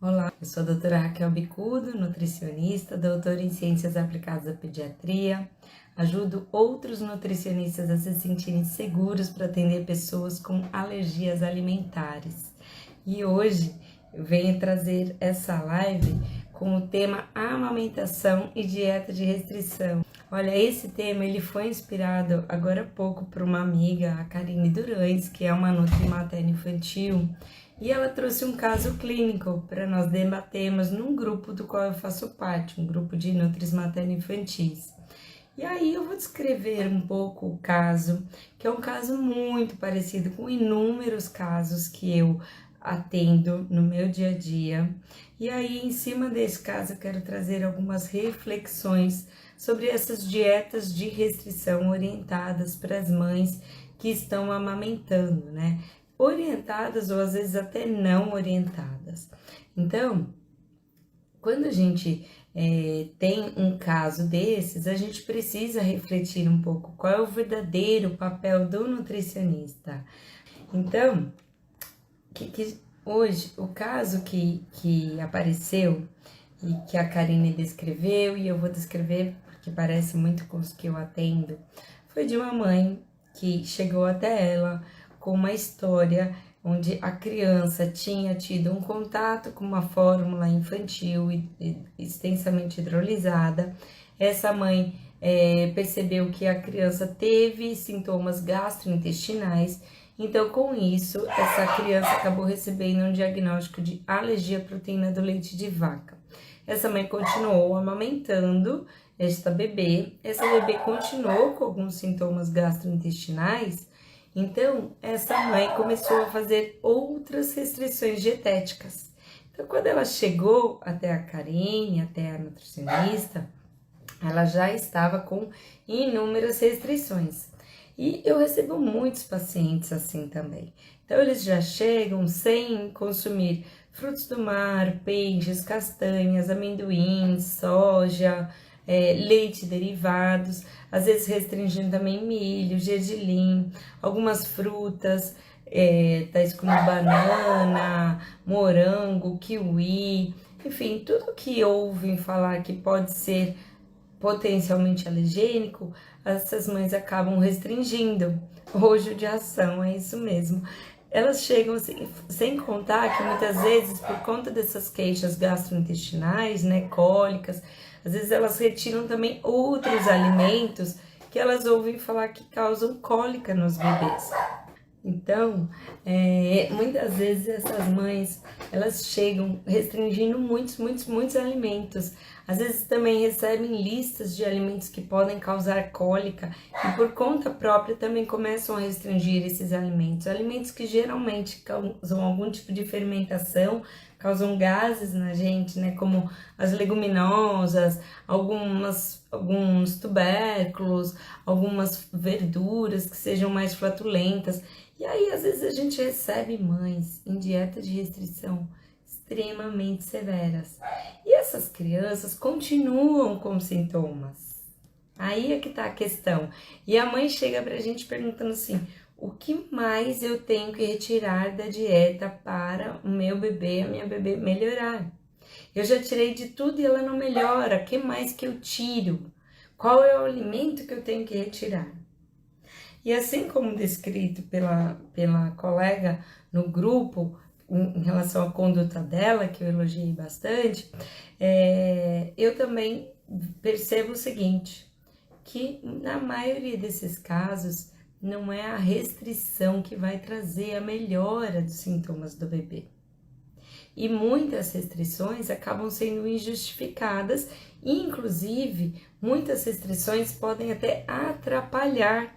Olá, eu sou a doutora Raquel Bicudo, nutricionista, doutora em Ciências Aplicadas à Pediatria. Ajudo outros nutricionistas a se sentirem seguros para atender pessoas com alergias alimentares. E hoje eu venho trazer essa live com o tema amamentação e dieta de restrição. Olha, esse tema ele foi inspirado agora há pouco por uma amiga, a Karine Durães, que é uma nutri materno infantil, e ela trouxe um caso clínico para nós debatermos num grupo do qual eu faço parte, um grupo de nutris materno infantis. E aí eu vou descrever um pouco o caso, que é um caso muito parecido com inúmeros casos que eu atendo no meu dia a dia. E aí, em cima desse caso, eu quero trazer algumas reflexões sobre essas dietas de restrição orientadas para as mães que estão amamentando, né? Orientadas ou às vezes até não orientadas. Então, quando a gente tem um caso desses, a gente precisa refletir um pouco qual é o verdadeiro papel do nutricionista. Então, hoje, o caso que apareceu e que a Karine descreveu, e eu vou descrever porque parece muito com os que eu atendo, foi de uma mãe que chegou até ela com uma história onde a criança tinha tido um contato com uma fórmula infantil extensamente hidrolisada. Essa mãe percebeu que a criança teve sintomas gastrointestinais, então com isso essa criança acabou recebendo um diagnóstico de alergia à proteína do leite de vaca. Essa mãe continuou amamentando essa bebê continuou com alguns sintomas gastrointestinais. Então, essa mãe começou a fazer outras restrições dietéticas. Então, quando ela chegou até a Karine, até a nutricionista, ela já estava com inúmeras restrições. E eu recebo muitos pacientes assim também. Então, eles já chegam sem consumir frutos do mar, peixes, castanhas, amendoins, soja, leite derivados, às vezes restringindo também milho, gergelim, algumas frutas, tais como banana, morango, kiwi, enfim, tudo que ouvem falar que pode ser potencialmente alergênico, essas mães acabam restringindo. O judiação, é isso mesmo. Elas chegam assim, sem contar que muitas vezes, por conta dessas queixas gastrointestinais, né, cólicas, às vezes elas retiram também outros alimentos que elas ouvem falar que causam cólica nos bebês. Então, muitas vezes essas mães, elas chegam restringindo muitos alimentos. Às vezes também recebem listas de alimentos que podem causar cólica e por conta própria também começam a restringir esses alimentos. Alimentos que geralmente causam algum tipo de fermentação, causam gases na gente, né? Como as leguminosas, alguns tubérculos, algumas verduras que sejam mais flatulentas. E aí, às vezes, a gente recebe mães em dieta de restrição extremamente severas. E essas crianças continuam com sintomas. Aí é que tá a questão. E a mãe chega pra gente perguntando assim: o que mais eu tenho que retirar da dieta para o meu bebê, a minha bebê melhorar? Eu já tirei de tudo e ela não melhora. O que mais que eu tiro? Qual é o alimento que eu tenho que retirar? E assim como descrito pela colega no grupo, em relação à conduta dela, que eu elogiei bastante, eu também percebo o seguinte, que na maioria desses casos, não é a restrição que vai trazer a melhora dos sintomas do bebê. E muitas restrições acabam sendo injustificadas, e inclusive muitas restrições podem até atrapalhar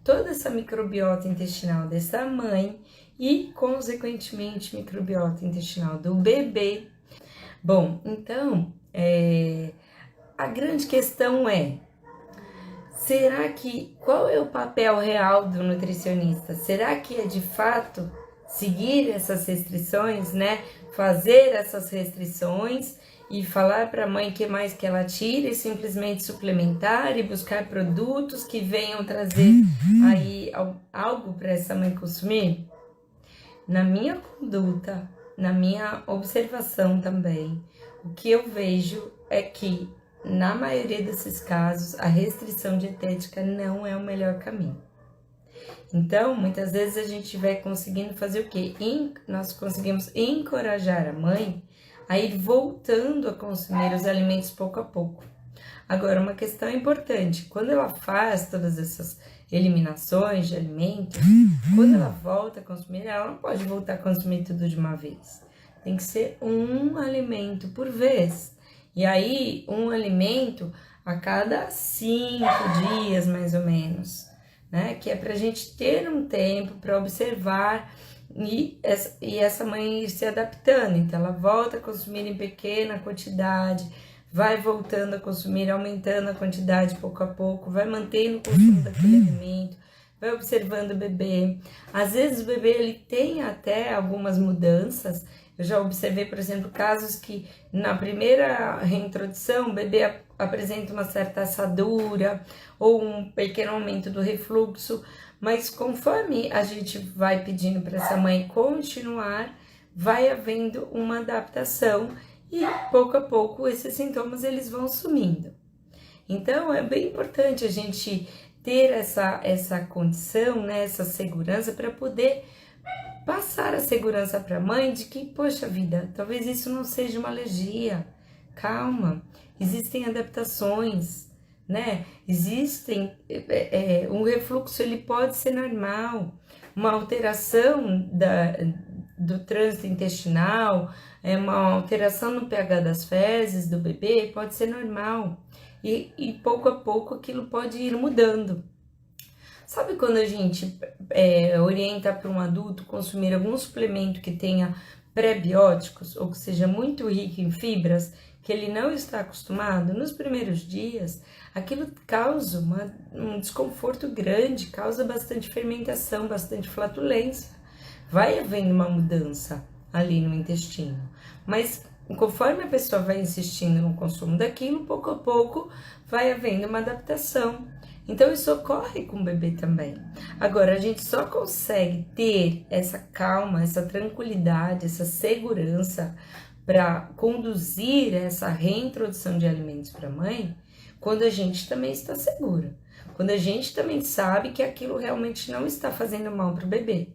toda essa microbiota intestinal dessa mãe e, consequentemente, microbiota intestinal do bebê. Bom, então, a grande questão é, qual é o papel real do nutricionista? Será que é de fato seguir essas restrições, né? Fazer essas restrições e falar para a mãe que mais que ela tire e simplesmente suplementar e buscar produtos que venham trazer aí algo para essa mãe consumir? Na minha conduta, na minha observação também, o que eu vejo é que, na maioria desses casos, a restrição dietética não é o melhor caminho. Então, muitas vezes a gente vai conseguindo fazer o quê? Nós conseguimos encorajar a mãe a ir voltando a consumir os alimentos pouco a pouco. Agora, uma questão importante, quando ela faz todas essas eliminações de alimentos, quando ela volta a consumir, ela não pode voltar a consumir tudo de uma vez. Tem que ser um alimento por vez. E aí, um alimento a cada 5 dias, mais ou menos, né? Que é pra gente ter um tempo para observar e essa mãe ir se adaptando. Então, ela volta a consumir em pequena quantidade, vai voltando a consumir, aumentando a quantidade pouco a pouco, vai mantendo o consumo daquele alimento, vai observando o bebê. Às vezes o bebê ele tem até algumas mudanças. Eu já observei, por exemplo, casos que na primeira reintrodução o bebê apresenta uma certa assadura ou um pequeno aumento do refluxo, mas conforme a gente vai pedindo para essa mãe continuar, vai havendo uma adaptação e pouco a pouco esses sintomas eles vão sumindo. Então é bem importante a gente ter essa condição, né, essa segurança para poder passar a segurança para a mãe de que, poxa vida, talvez isso não seja uma alergia. Calma, existem adaptações, né? Um refluxo ele pode ser normal, uma alteração do trânsito intestinal, uma alteração no pH das fezes do bebê pode ser normal. E pouco a pouco aquilo pode ir mudando. Sabe quando a gente orienta para um adulto consumir algum suplemento que tenha pré-bióticos ou que seja muito rico em fibras, que ele não está acostumado? Nos primeiros dias, aquilo causa um desconforto grande, causa bastante fermentação, bastante flatulência. Vai havendo uma mudança ali no intestino, mas conforme a pessoa vai insistindo no consumo daquilo, pouco a pouco vai havendo uma adaptação. Então isso ocorre com o bebê também. Agora, a gente só consegue ter essa calma, essa tranquilidade, essa segurança para conduzir essa reintrodução de alimentos para a mãe quando a gente também está segura, quando a gente também sabe que aquilo realmente não está fazendo mal para o bebê.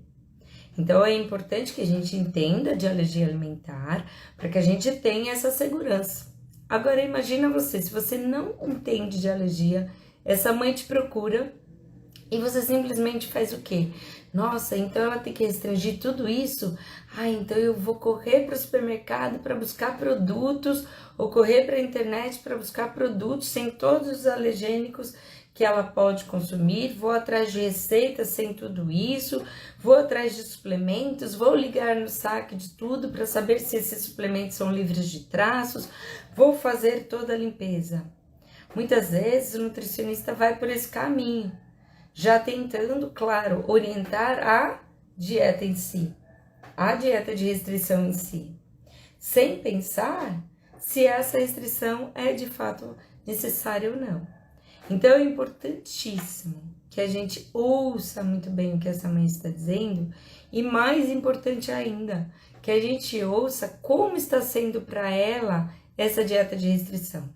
Então é importante que a gente entenda de alergia alimentar para que a gente tenha essa segurança. Agora imagina você, se você não entende de alergia, essa mãe te procura e você simplesmente faz o quê? Nossa, então ela tem que restringir tudo isso? Então eu vou correr para o supermercado para buscar produtos ou correr para a internet para buscar produtos sem todos os alergênicos que ela pode consumir, vou atrás de receitas sem tudo isso, vou atrás de suplementos, vou ligar no saque de tudo para saber se esses suplementos são livres de traços, vou fazer toda a limpeza. Muitas vezes o nutricionista vai por esse caminho, já tentando, claro, orientar a dieta em si, a dieta de restrição em si, sem pensar se essa restrição é de fato necessária ou não. Então é importantíssimo que a gente ouça muito bem o que essa mãe está dizendo e, mais importante ainda, que a gente ouça como está sendo para ela essa dieta de restrição.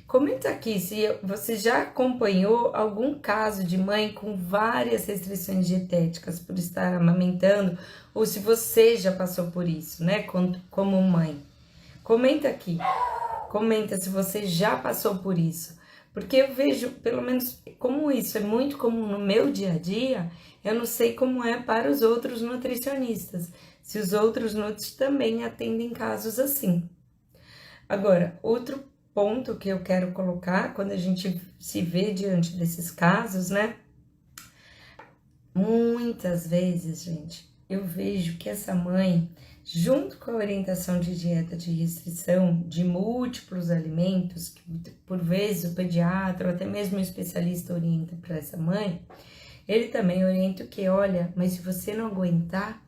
Comenta aqui se você já acompanhou algum caso de mãe com várias restrições dietéticas por estar amamentando ou se você já passou por isso, né, como mãe. Comenta aqui, comenta se você já passou por isso. Porque eu vejo, pelo menos, como isso é muito comum no meu dia a dia, eu não sei como é para os outros nutricionistas, se os outros nutris também atendem casos assim. Agora, outro ponto que eu quero colocar, quando a gente se vê diante desses casos, né? Muitas vezes, gente, eu vejo que essa mãe, junto com a orientação de dieta de restrição de múltiplos alimentos, que por vezes o pediatra ou até mesmo o especialista orienta para essa mãe, ele também orienta o que? Olha, mas se você não aguentar,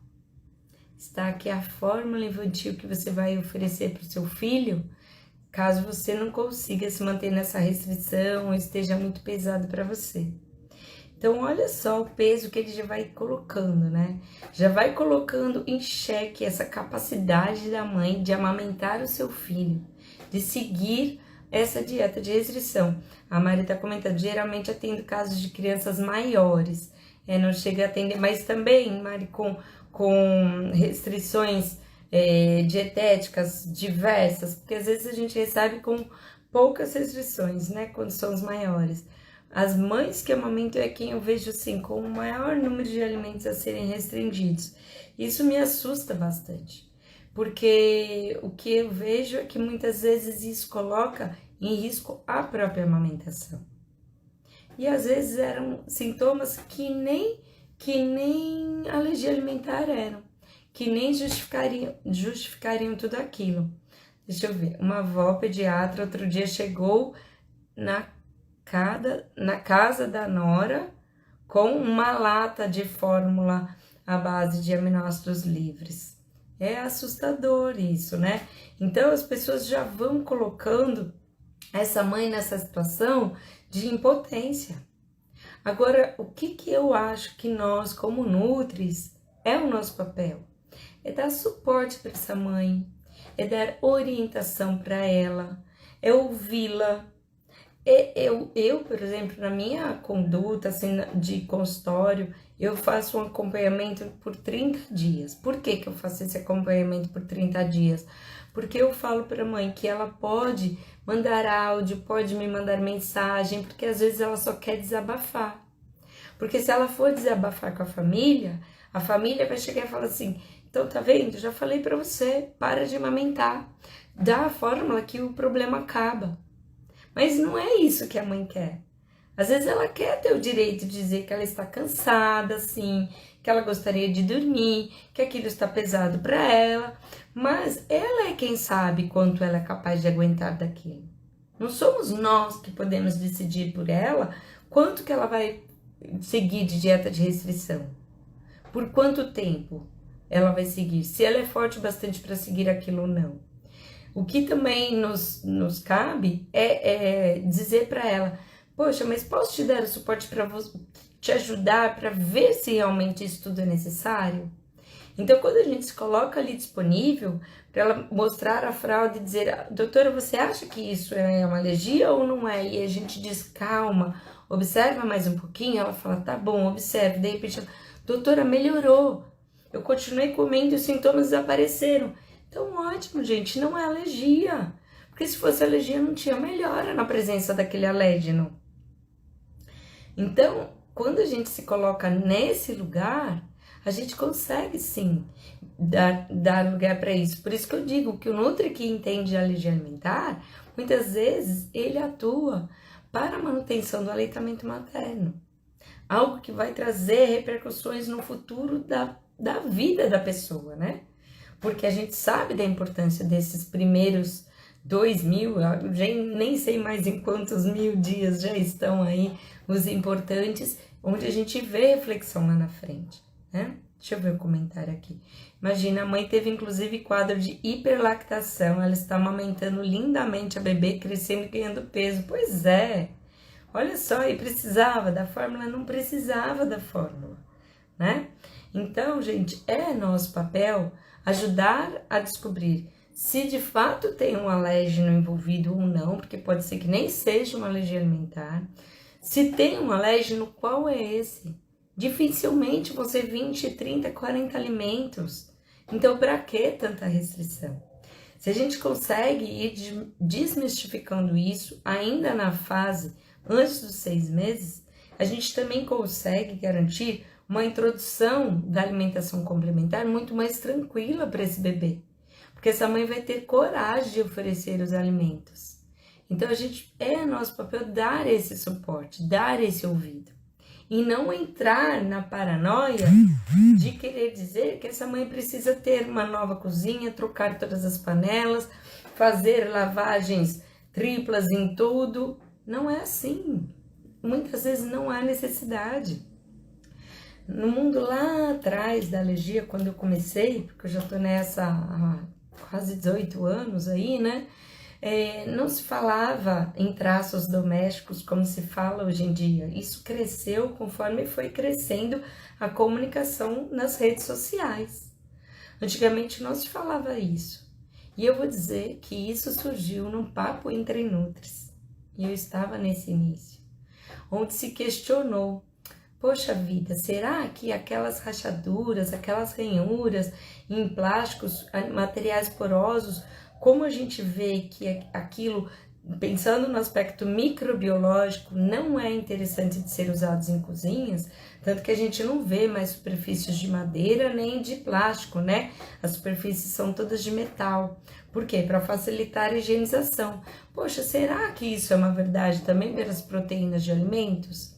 está aqui a fórmula infantil que você vai oferecer para o seu filho, caso você não consiga se manter nessa restrição ou esteja muito pesado para você. Então, olha só o peso que ele já vai colocando, né? Já vai colocando em xeque essa capacidade da mãe de amamentar o seu filho, de seguir essa dieta de restrição. A Mari tá comentando, geralmente atendo casos de crianças maiores, não chega a atender, mas também, Mari, com restrições dietéticas diversas, porque às vezes a gente recebe com poucas restrições, né, quando são os maiores. As mães que amamentam é quem eu vejo, assim, com o maior número de alimentos a serem restringidos. Isso me assusta bastante, porque o que eu vejo é que muitas vezes isso coloca em risco a própria amamentação. E às vezes eram sintomas que nem alergia alimentar eram, que nem justificariam tudo aquilo. Deixa eu ver, uma avó pediatra outro dia chegou na casa da nora com uma lata de fórmula à base de aminoácidos livres. É assustador isso, né? Então as pessoas já vão colocando essa mãe nessa situação de impotência. Agora, o que eu acho que nós, como nutris, é o nosso papel? É dar suporte para essa mãe, é dar orientação para ela, é ouvi-la. Eu, por exemplo, na minha conduta assim, de consultório, eu faço um acompanhamento por 30 dias. Por que eu faço esse acompanhamento por 30 dias? Porque eu falo para a mãe que ela pode mandar áudio, pode me mandar mensagem, porque às vezes ela só quer desabafar. Porque se ela for desabafar com a família vai chegar e falar assim, então tá vendo, já falei para você, para de amamentar, dá a fórmula que o problema acaba. Mas não é isso que a mãe quer. Às vezes ela quer ter o direito de dizer que ela está cansada, sim, que ela gostaria de dormir, que aquilo está pesado para ela, mas ela é quem sabe quanto ela é capaz de aguentar daquilo. Não somos nós que podemos decidir por ela quanto que ela vai seguir de dieta de restrição. Por quanto tempo ela vai seguir, se ela é forte bastante para seguir aquilo ou não. O que também nos cabe é dizer para ela, poxa, mas posso te dar o suporte para te ajudar para ver se realmente isso tudo é necessário? Então, quando a gente se coloca ali disponível para ela mostrar a fralda e dizer, doutora, você acha que isso é uma alergia ou não é? E a gente diz, calma, observa mais um pouquinho. Ela fala, tá bom, observe. De repente, doutora, melhorou. Eu continuei comendo e os sintomas desapareceram. Então, ótimo, gente, não é alergia. Porque se fosse alergia, não tinha melhora na presença daquele alérgeno. Então, quando a gente se coloca nesse lugar, a gente consegue sim dar lugar para isso. Por isso que eu digo que o Nutri que entende a alergia alimentar, muitas vezes ele atua para a manutenção do aleitamento materno. Algo que vai trazer repercussões no futuro da vida da pessoa, né? Porque a gente sabe da importância desses primeiros 2.000, nem sei mais em quantos mil dias já estão aí os importantes, onde a gente vê reflexão lá na frente, né? Deixa eu ver o comentário aqui. Imagina, a mãe teve inclusive quadro de hiperlactação, ela está amamentando lindamente a bebê, crescendo e ganhando peso. Pois é, olha só, e precisava da fórmula? Não precisava da fórmula, né? Então, gente, é nosso papel ajudar a descobrir se de fato tem um alérgeno envolvido ou não, porque pode ser que nem seja uma alergia alimentar. Se tem um alérgeno, qual é esse? Dificilmente você 20, 30, 40 alimentos. Então, para que tanta restrição? Se a gente consegue ir desmistificando isso ainda na fase antes dos 6 meses, a gente também consegue garantir uma introdução da alimentação complementar muito mais tranquila para esse bebê. Porque essa mãe vai ter coragem de oferecer os alimentos. Então, nosso papel dar esse suporte, dar esse ouvido. E não entrar na paranoia de querer dizer que essa mãe precisa ter uma nova cozinha, trocar todas as panelas, fazer lavagens triplas em tudo. Não é assim. Muitas vezes não há necessidade. No mundo lá atrás da alergia, quando eu comecei, porque eu já tô nessa há quase 18 anos aí, né? Não se falava em traços domésticos como se fala hoje em dia. Isso cresceu conforme foi crescendo a comunicação nas redes sociais. Antigamente não se falava isso. E eu vou dizer que isso surgiu num papo entre nutris. E eu estava nesse início, onde se questionou: poxa vida, será que aquelas rachaduras, aquelas ranhuras em plásticos, materiais porosos, como a gente vê que aquilo, pensando no aspecto microbiológico, não é interessante de ser usados em cozinhas, tanto que a gente não vê mais superfícies de madeira nem de plástico, né? As superfícies são todas de metal. Por quê? Para facilitar a higienização. Poxa, será que isso é uma verdade também pelas proteínas de alimentos?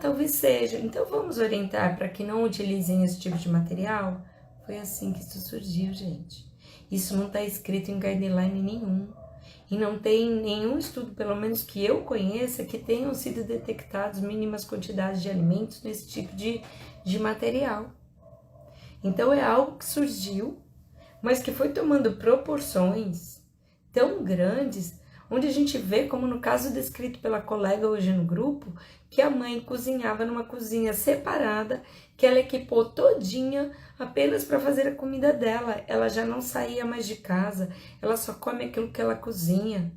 Talvez seja. Então vamos orientar para que não utilizem esse tipo de material? Foi assim que isso surgiu, gente. Isso não está escrito em guideline nenhum. E não tem nenhum estudo, pelo menos que eu conheça, que tenham sido detectados mínimas quantidades de alimentos nesse tipo de material. Então é algo que surgiu, mas que foi tomando proporções tão grandes, onde a gente vê, como no caso descrito pela colega hoje no grupo, que a mãe cozinhava numa cozinha separada, que ela equipou todinha apenas para fazer a comida dela. Ela já não saía mais de casa, ela só come aquilo que ela cozinha.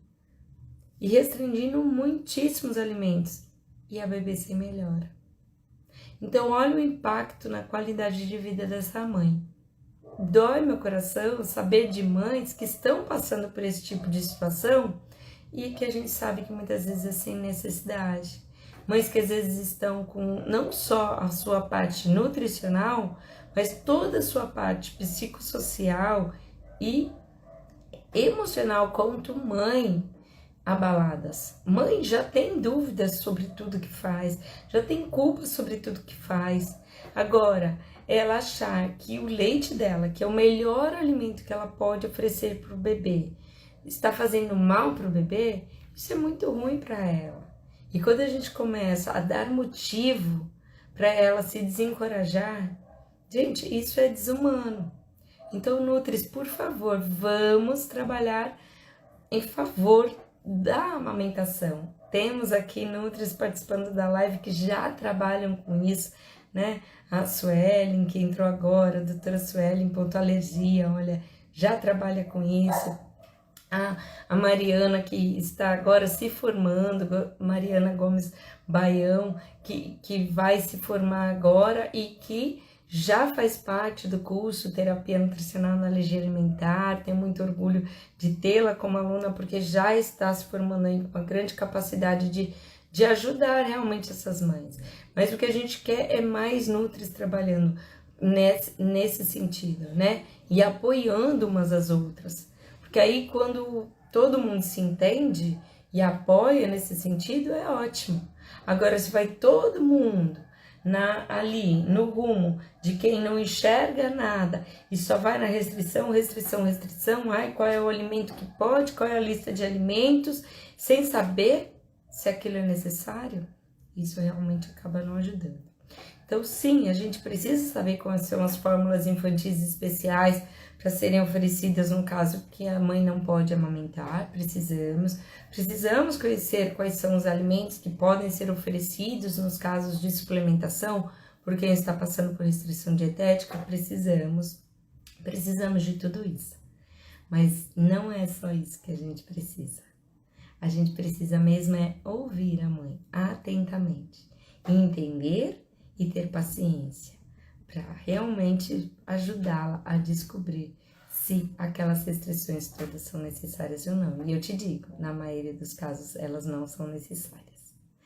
E restringindo muitíssimos alimentos. E a bebê sem melhora. Então, olha o impacto na qualidade de vida dessa mãe. Dói meu coração saber de mães que estão passando por esse tipo de situação e que a gente sabe que muitas vezes é sem necessidade. Mães que às vezes estão com não só a sua parte nutricional, mas toda a sua parte psicossocial e emocional quanto mãe abaladas. Mãe já tem dúvidas sobre tudo que faz, já tem culpa sobre tudo que faz. Agora, ela achar que o leite dela, que é o melhor alimento que ela pode oferecer para o bebê, está fazendo mal para o bebê, isso é muito ruim para ela. E quando a gente começa a dar motivo para ela se desencorajar, gente, isso é desumano. Então, nutris, por favor, vamos trabalhar em favor da amamentação. Temos aqui nutris participando da live que já trabalham com isso, né? A Suelen, que entrou agora, a doutora Suelen, ponto alergia, olha, já trabalha com isso. A Mariana, que está agora se formando, Mariana Gomes Baião, que vai se formar agora e que já faz parte do curso Terapia Nutricional na Alergia Alimentar. Tenho muito orgulho de tê-la como aluna, porque já está se formando aí com uma grande capacidade de ajudar realmente essas mães. Mas o que a gente quer é mais nutris trabalhando nesse sentido, né? E apoiando umas às outras. Porque aí quando todo mundo se entende e apoia nesse sentido, é ótimo. Agora, se vai todo mundo ali no rumo de quem não enxerga nada e só vai na restrição, qual é o alimento que pode, qual é a lista de alimentos, sem saber se aquilo é necessário, isso realmente acaba não ajudando. Então, sim, a gente precisa saber quais são as fórmulas infantis especiais para serem oferecidas no caso que a mãe não pode amamentar, precisamos conhecer quais são os alimentos que podem ser oferecidos nos casos de suplementação, por quem está passando por restrição dietética, precisamos de tudo isso. Mas não é só isso que a gente precisa. A gente precisa mesmo é ouvir a mãe atentamente, entender e ter paciência para realmente ajudá-la a descobrir se aquelas restrições todas são necessárias ou não. E eu te digo, na maioria dos casos, elas não são necessárias.